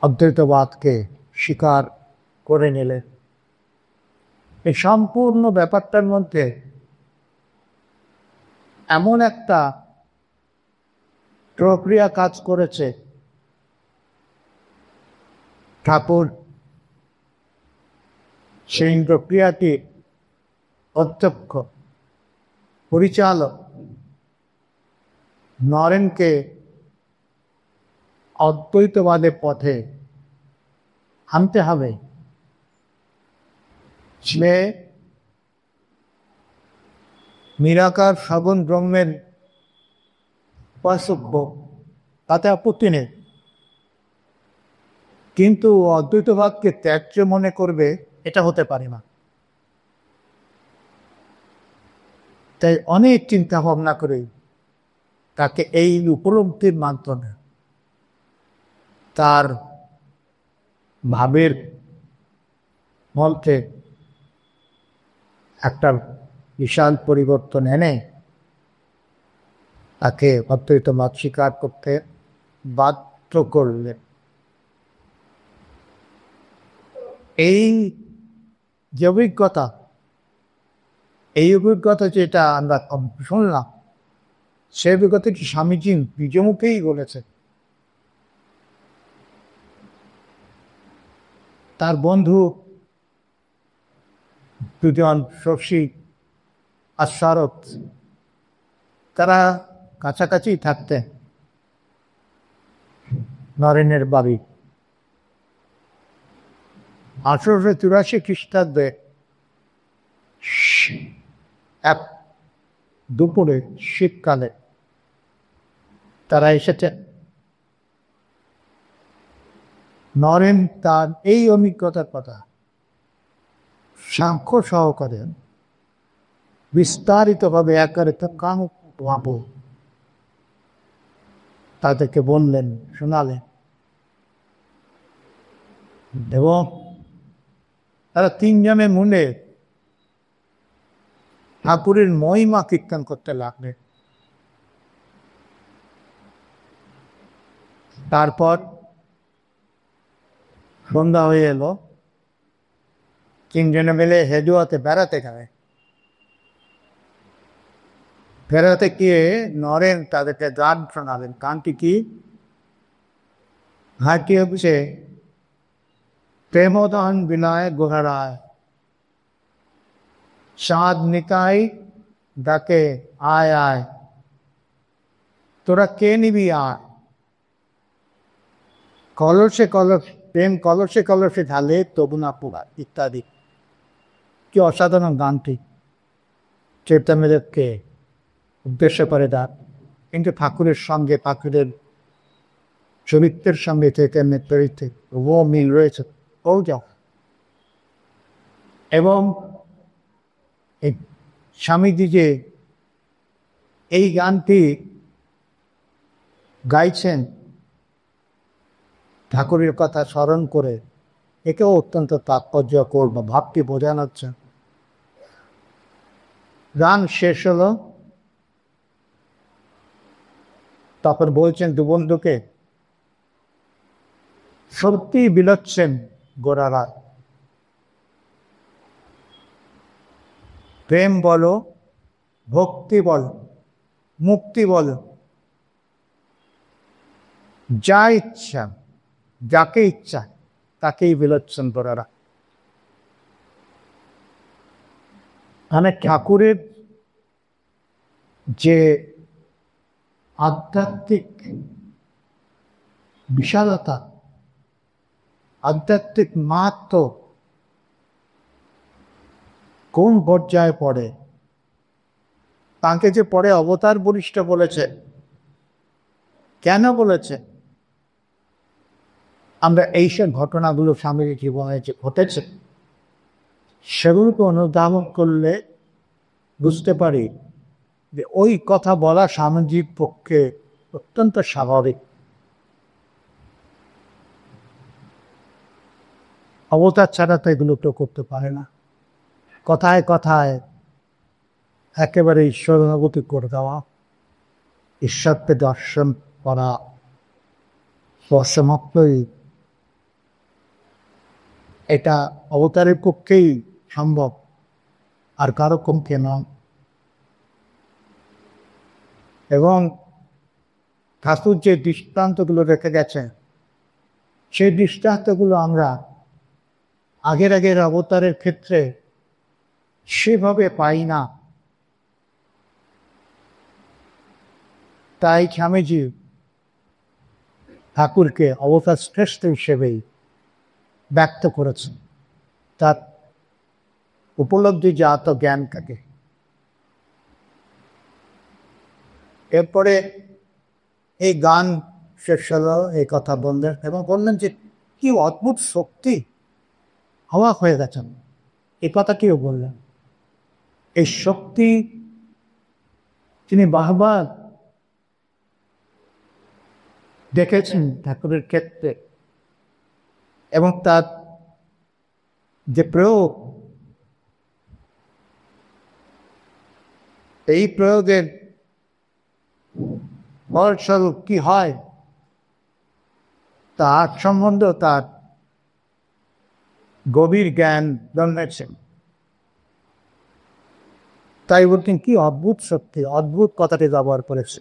অদ্বৈতবাদকে স্বীকার করে নিলেন। এই সম্পূর্ণ ব্যাপারটার মধ্যে এমন একটা প্রক্রিয়া কাজ করেছে, ঠাকুর সেই প্রক্রিয়াটি অধ্যক্ষ পরিচালক নরেনকে অদ্বৈতবাদের পথে আনতে হবে। সে নিরাকার সগুণ ব্রহ্মের উপাসক, তাতে আপত্তি নেই, কিন্তু অদ্বৈতবাদকে ত্যায্য মনে করবে, এটা হতে পারে না। তাই অনেক চিন্তা ভাবনা করে তাকে এই উপলব্ধির মাধ্যমে তার ভাবের মধ্যে একটা বিশাল পরিবর্তন এনে তাকে অদ্বৈতবাদ স্বীকার করতে বাধ্য করলেন। এই যে অভিজ্ঞতা, এই অভিজ্ঞতা যেটা আমরা শুনলাম, সে অভিজ্ঞতাটি স্বামীজি নিজ মুখেই বলেছে। তার বন্ধু দুজন শশী আর শরৎ, তারা কাছাকাছি থাকতেন নরেনের বাড়ি। 1884 খ্রিস্টাব্দে এক দুপুরে শীতকালে তারা এসেছে। নরেন তার এই অভিজ্ঞতার কথা সাক্ষ্য সহকারে বিস্তারিতভাবে একেবারে তাদেরকে বললেন, শোনালেন, এবং তারা তিনজনে মনে ঠাকুরের মহিমা কীর্তন করতে লাগলেন। তারপর সন্ধ্যা হয়ে এলো, তিনজনে মিলে হেজুয়াতে বেড়াতে গেলে। বেড়াতে গিয়ে নরেন তাদেরকে গান শোনালেন। গানটি কি? ঘাটি হচ্ছে প্রেমদান বিনয় গোহারায়, চাঁদ নিতাই ডাকে আয় আয়, তোরা কে নিবি আয়, কলসে কলস প্রেম কলসে কলসে ঢালে তবু না পোড়া, ইত্যাদি। কি অসাধারণ গানটি! চৈতন্যদেবকে উদ্দেশ্য করে দাঁড়, কিন্তু ঠাকুরের সঙ্গে, ঠাকুরের চরিত্রের সঙ্গে চৈতন্যের চরিত্রে ও মিল রয়েছে, ও যাও। এবং এই স্বামীজি যে এই গানটি গাইছেন ঠাকুরের কথা স্মরণ করে, একেও অত্যন্ত তাৎপর্যপূর্ণ ভাবটি বোঝানোচ্ছে। গান শেষ হলো, তখন বলছেন দু বন্ধুকে, সত্যি বিলাচ্ছেন গোরারা, প্রেম বলো, ভক্তি বলো, মুক্তি বলো, যা ইচ্ছা, যাকে ইচ্ছা তাকেই বিলাচ্ছেন গোরারা। মানে ঠাকুরের যে আধ্যাত্মিক বিশালতা, আধ্যাত্মিক মাহাত্ম্য কোন পর্যায়ে পড়ে, তাকে যে পরে অবতার বরিষ্ঠ বলেছে, কেন বলেছে? আমরা এইসব ঘটনাগুলো স্বামীর জীবনে যে ঘটেছে সেগুলোকে অনুধাবন করলে বুঝতে পারি যে ওই কথা বলা স্বামীজির পক্ষে অত্যন্ত স্বাভাবিক। অবতার ছাড়া তো এগুলো কেউ করতে পারে না। কথায় কথায় একেবারে ঈশ্বর অনুভূতি করে দেওয়া, ঈশ্বরকে দর্শন করা স্পষ্টমাত্রই এটা অবতারের পক্ষেই সম্ভব, আর কারো পক্ষে নয়। এবং ঠাকুর যে দৃষ্টান্তগুলো রেখে গেছে, সেই দৃষ্টান্তগুলো আমরা আগের অবতারের ক্ষেত্রে সেভাবে পাই না। তাই স্বামীজি ঠাকুরকে অবতার শ্রেষ্ঠ হিসেবেই ব্যক্ত করেছেন, তার উপলব্ধি জাত জ্ঞান থাকে। এরপরে এই গান শেষ হলো, এই কথা বললেন এবং বললেন যে কি অদ্ভুত শক্তি, অবাক হয়ে গেছেন। এই কথা কেউ বললেন, এই শক্তি তিনি বারবার দেখেছেন ঠাকুরের ক্ষেত্রে, এবং তার যে প্রয়োগ, এই প্রয়োগের ফলস্বরূপ কি হয় তার সম্বন্ধে তার গভীর জ্ঞান জন্মেছে। তাই বলতেন কি অদ্ভুত শক্তি, অদ্ভুত কথাটি ব্যবহার করেছে।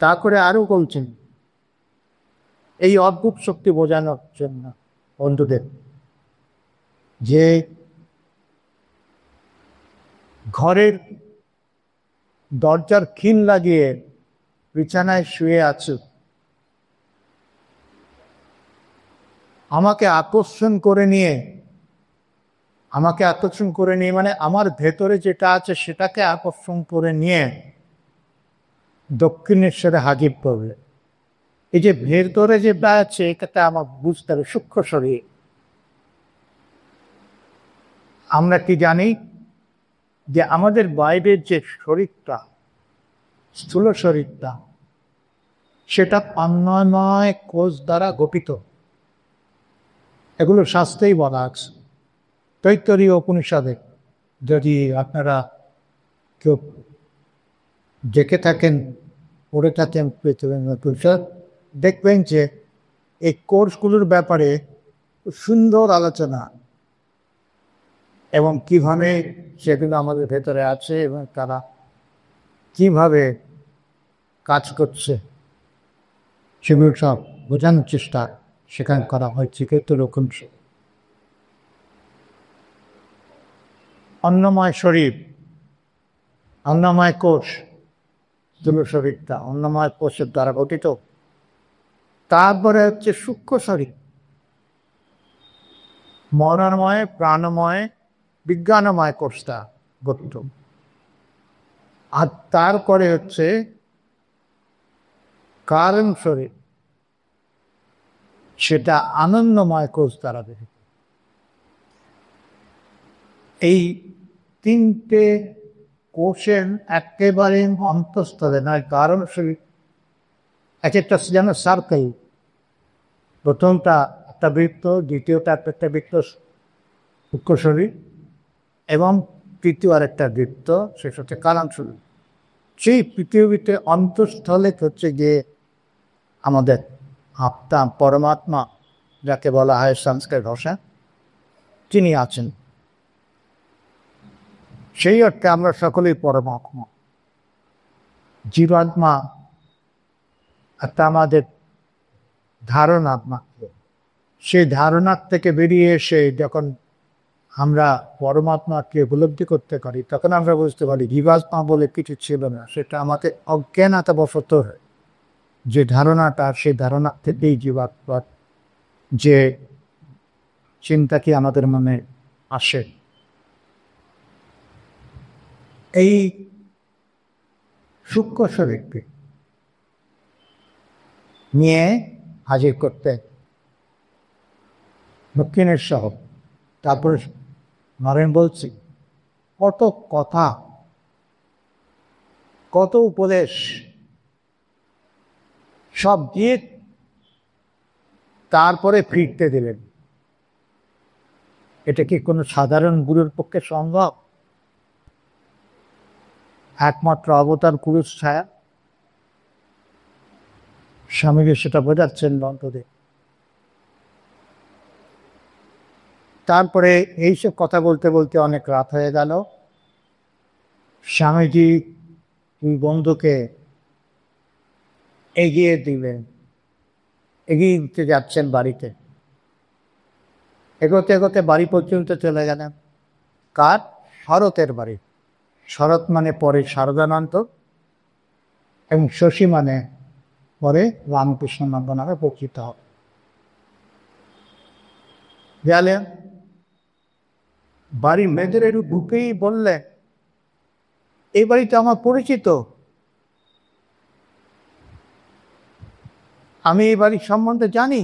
তারপরে আরো বলছেন এই অদ্ভুত শক্তি বোঝানোর জন্য বন্ধুদের, যে ঘরের দরজার খিল লাগিয়ে বিছানায় শুয়ে আছে, আমাকে আকর্ষণ করে নিয়ে মানে আমার ভেতরে যেটা আছে সেটাকে আকর্ষণ করে নিয়ে দক্ষিণেশ্বরে হাজির করবে। এই যে ভেতরে যেটা আছে এটাতে আমার বুঝতে হবে সূক্ষ্ম শরীর। আমরা কি জানি যে আমাদের বাইরের যে শরীরটা, স্থূল শরীরটা, সেটা ৫৯ কোষ দ্বারা গঠিত। এগুলো শাস্ত্রেই বলা আছে, তৈত্তরীয় উপনিষদে। যদি আপনারা কেউ দেখে থাকেন, পড়ে থাকেন উপনিষদ, দেখবেন যে এই কোর্সগুলোর ব্যাপারে সুন্দর আলোচনা, এবং কিভাবে সেগুলো আমাদের ভেতরে আছে এবং তারা কিভাবে কাজ করছে সেগুলো সব বোঝানোর চেষ্টা সেখানে করা হয়। চিকিৎসা রকম অন্নময় শরীর, অন্নময় কোষ, স্থূল শরীরটা অন্নময় কোষের দ্বারা গঠিত। তারপরে হচ্ছে সূক্ষ্ম শরীর, মনময়, প্রাণময়, বিজ্ঞানময় কোষটা গঠিত। আর তারপরে হচ্ছে কারণ শরীর, সেটা আনন্দময় কোষ দ্বারা গঠিত। এই তিনটে কোষের একেবারে অন্তঃস্থলে নয়, কারণ শরীর এক একটা যেন সার্কেল, প্রথমটা একটা বৃত্ত, দ্বিতীয়টা একটা বৃত্ত সূক্ষ্ম শরীর, এবং তৃতীয় আরেকটা বৃত্ত, সেটা হচ্ছে কারণ শরীর। সেই পৃথিবীতে অন্তঃস্থলে হচ্ছে গিয়ে আমাদের আত্মা, পরমাত্মা যাকে বলা হয় সংস্কৃত ভাষা, তিনি আছেন। সেই অর্থে আমরা সকলেই পরমাত্মা, জীবাত্মা একটা আমাদের ধারণা মাত্র। সেই ধারণার থেকে বেরিয়ে এসে যখন আমরা পরমাত্মাকে উপলব্ধি করতে পারি, তখন আমরা বুঝতে পারি জীবাত্মা বলে কিছু ছিল না। সেটা আমাদের অজ্ঞানতাবশত যে ধারণাটা, সেই ধারণা থেকেই জীবাত্মার যে চিন্তা কি আমাদের মনে আসে, এই সূক্ষ্ম শরীরকে নিয়ে হাজির করতে দক্ষিণেশ্বর। তারপরে নরেন বলছি কত কথা, কত উপদেশ সব দিয়ে তারপরে ফিরতে দিলেন। এটা কি কোনো সাধারণ গুরুর পক্ষে সম্ভব? একমাত্র অবতার পুরুষ ছায়া স্বামীকে সেটা বোঝাচ্ছেন অন্তরে। তারপরে এইসব কথা বলতে বলতে অনেক রাত হয়ে গেল। স্বামীজি বন্ধুকে এগিয়ে দিতে যাচ্ছেন বাড়িতে। এগোতে এগোতে বাড়ি পর্যন্ত চলে গেলেন। কার? শরতের বাড়ি। শরৎ মানে পরে শারদানন্দ, এবং শশী মানে পরে রামকৃষ্ণ নন্দ নামে পরিচিত হবে। গেলে বাড়ির মেয়েদের একটু ঢুকেই বললে, এই বাড়িতে আমার পরিচিত, আমি এই বাড়ির সম্বন্ধে জানি।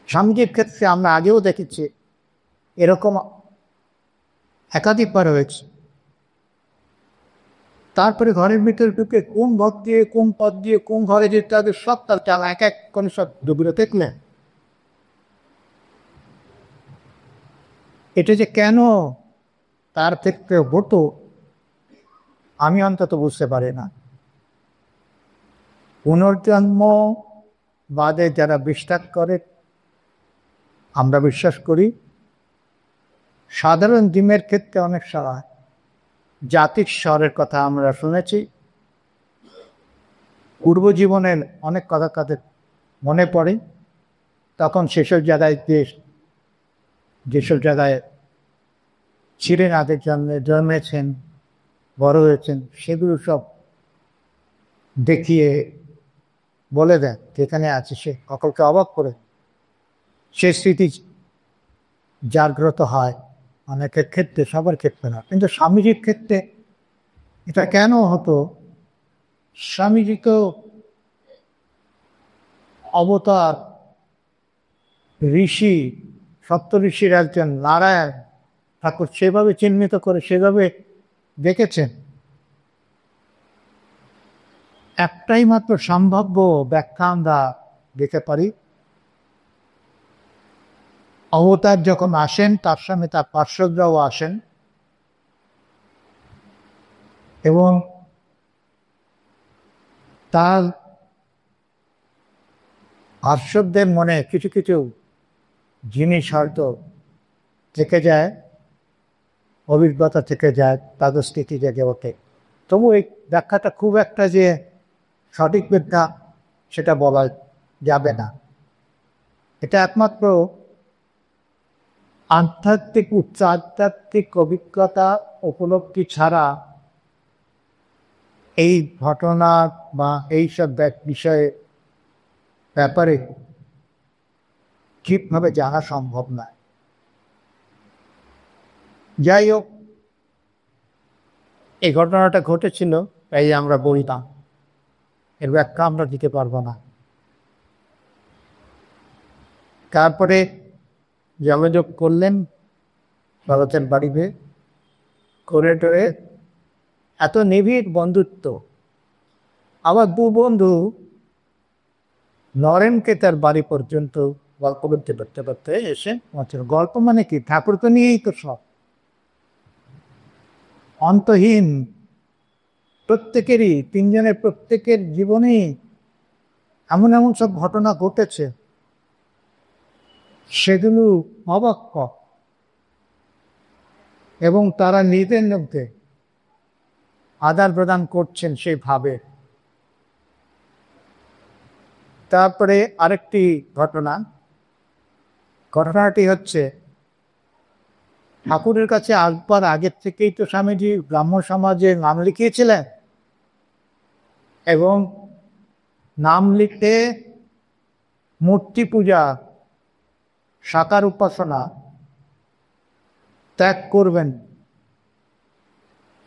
স্বামীজির ক্ষেত্রে আমরা আগেও দেখেছি এরকম একাধিকবার হয়েছে। তারপরে ঘরের ভিতরে ঢুকে কোন ঘর দিয়ে কোন পথ দিয়ে কোন ঘরে যেতে হবে সব তার এক এক করে সব ডুবুরে দেখলেন। এটা যে কেন তার ক্ষেত্রে হতো আমি অন্তত বুঝতে পারি না। পুনর্জন্ম বাদে যারা বিশ্বাস করে, আমরা বিশ্বাস করি, সাধারণ ডিমের ক্ষেত্রে অনেক সময় জাতির স্বরের কথা আমরা শুনেছি, পূর্বজীবনের অনেক কথা তাদের মনে পড়ে, তখন সেসব জায়গায় যেসব জায়গায় ছিলেন, আগের জন্মেছেন, বড় হয়েছেন, সেগুলো সব দেখিয়ে বলে দেন যেখানে আছে, সে সকলকে অবাক করে সে স্মৃতি জাগ্রত হয়। অনেকের ক্ষেত্রে, সবার ক্ষেত্রে না, কিন্তু স্বামীজির ক্ষেত্রে এটা কেন হতো? স্বামীজি তো অবতার ঋষি, সপ্ত ঋষির একজন নারায়ণ ঠাকুর, সেভাবে চিহ্নিত করে সেভাবে দেখেছেন। একটাই মাত্র সম্ভাব্য ব্যাখ্যা আমরা দিতে পারি, অবতার যখন আসেন তার সঙ্গে তার পার্শ্বদরাও আসেন এবং তার পার্শ্বদের মনে কিছু কিছু জিনিস হয়তো থেকে যায়, অভিজ্ঞতা থেকে যায়, তাদের স্মৃতি জেগে ওঠে। তবু এই ব্যাখ্যাটা খুব একটা যে সঠিক ব্যাখ্যা সেটা বলা যাবে না। এটা একমাত্র আধ্যাত্মিক আধ্যাত্মিক অভিজ্ঞতা উপলব্ধি ছাড়া এই ঘটনা বা এইসব বিষয়ে ব্যাপারে ঠিকভাবে জানা সম্ভব নয়। যাই হোক, এই ঘটনাটা ঘটেছিল, তাই আমরা বলতাম, এর ব্যাখ্যা আমরা দিতে পারবো না। তারপরে যোগাযোগ করলেন ভারতের বাড়িতে, করে টোরে এত নিবিড় বন্ধুত্ব। আবার দু বন্ধু নরেনকে তার বাড়ি পর্যন্ত গল্প করতে করতে করতে এসে পৌঁছল। গল্প মানে কি? ঠাকুর তো নিয়েই তো সব, অন্তহীন প্রত্যেকেরই, তিনজনের প্রত্যেকের জীবনেই এমন এমন সব ঘটনা ঘটেছে, সেগুলো অবাক কর, এবং তারা নিজেদের মধ্যে আদান প্রদান করছেন সেইভাবে। তারপরে আরেকটি ঘটনাটি হচ্ছে, ঠাকুরের কাছে আসবার আগের থেকেই তো স্বামীজি ব্রাহ্ম সমাজে নাম লিখিয়েছিলেন, এবং নাম লিখে মূর্তি পূজা, সাকার উপাসনা ত্যাগ করবেন,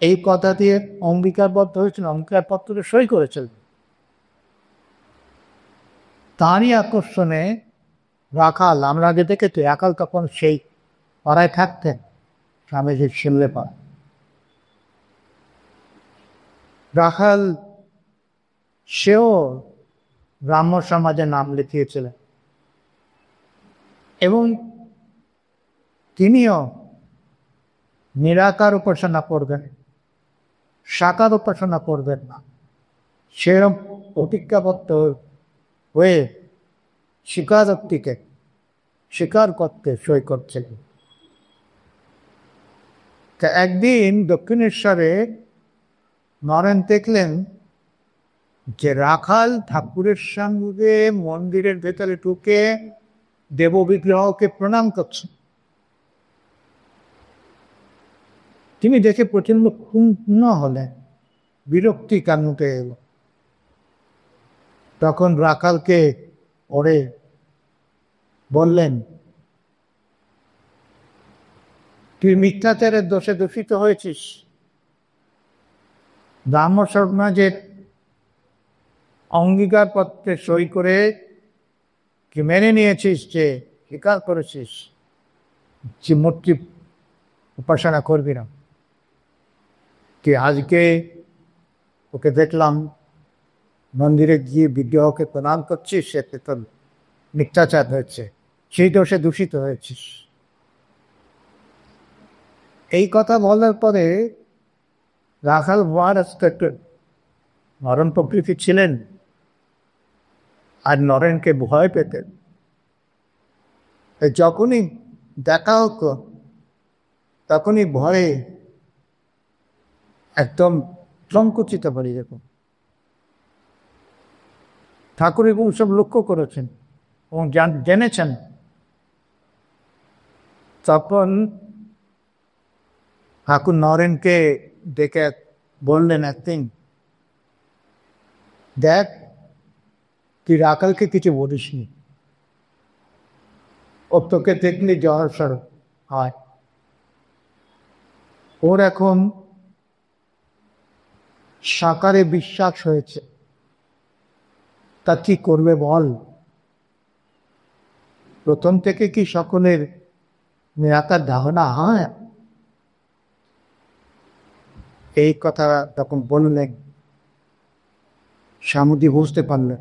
এই কথা দিয়ে অঙ্গীকারবদ্ধ হয়েছিল, অঙ্গীকারপত্রে সই করেছিলেন। তারই আকর্ষণে রাখাল, আমরা আগে দেখেছি রাখাল তখন সেই পাড়ায় থাকতেন, স্বামীজির শিমলে পাড়া। রাখাল সেও ব্রাহ্ম সমাজে নাম লিখিয়েছিলেন, এবং তিনিও নিরাকার উপাসনা করবেন, সাকার উপাসনা করবেন না, সেরকম প্রতিজ্ঞাবদ্ধ হয়ে স্বীকারোক্তিকে স্বীকার করতে সই করছিলেন। তা একদিন দক্ষিণেশ্বরে নরেন দেখলেন যে রাখাল ঠাকুরের সঙ্গে মন্দিরের ভেতরে ঢুকে দেব বিগ্রহকে প্রণাম করছে। তিনি দেখে প্রচন্ড ক্ষুণ্ণ হলেন, বিরক্তি কান্নুতে এলো। তখন রাখালকে ওরে বললেন, তুই মিথ্যাচারের দোষে দূষিত হয়েছিস, ব্রাহ্ম সমাজের অঙ্গীকার পত্রে সই করে কি মেনে নিয়েছিস, যে স্বীকার করেছিস যে মূর্তি উপাসনা করবি না। কি আজকে ওকে দেখলাম মন্দিরে গিয়ে বিগ্রহকে প্রণাম করছিস, সেতে তোর মিথ্যাচার হয়েছে, সেই দোষে দূষিত হয়েছিস। এই কথা বলার পরে রাখাল মহারাজ একটু নরম প্রকৃতি ছিলেন, আর নরেনকে ভয় পেতেন। যখনই দেখা হতো তখনই ভয়ে একদম সংকুচিত বাড়ি যেত। ঠাকুর এবং সব লক্ষ্য করেছেন এবং জেনেছেন। তখন ঠাকুর নরেনকে ডেকে বললেন একদিন, দেখ, তুই রাখালকে কিছু বলিসনি, ও তোকে দেখলি জড়সড় হয়, ওর এখন সাকারে বিশ্বাস হয়েছে, তা কি করবে বল? প্রথম থেকে কি সকলের নিরাকার ধারণা হয়? এই কথা তখন বললেন, স্বামীজি বুঝতে পারলেন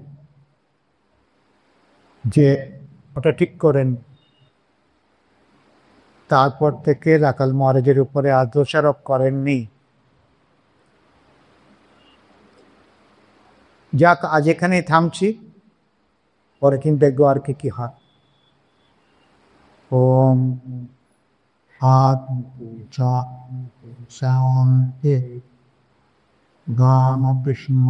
যে ওটা ঠিক করেন। তারপর থেকে রাখাল মহারাজের উপরে আর দোষারোপ করেননি। যাক, আজ এখানেই থামছি, পরে কিন্তু দেখবো আর কি হয়। ওম শান্তি গাম বিষ্ণু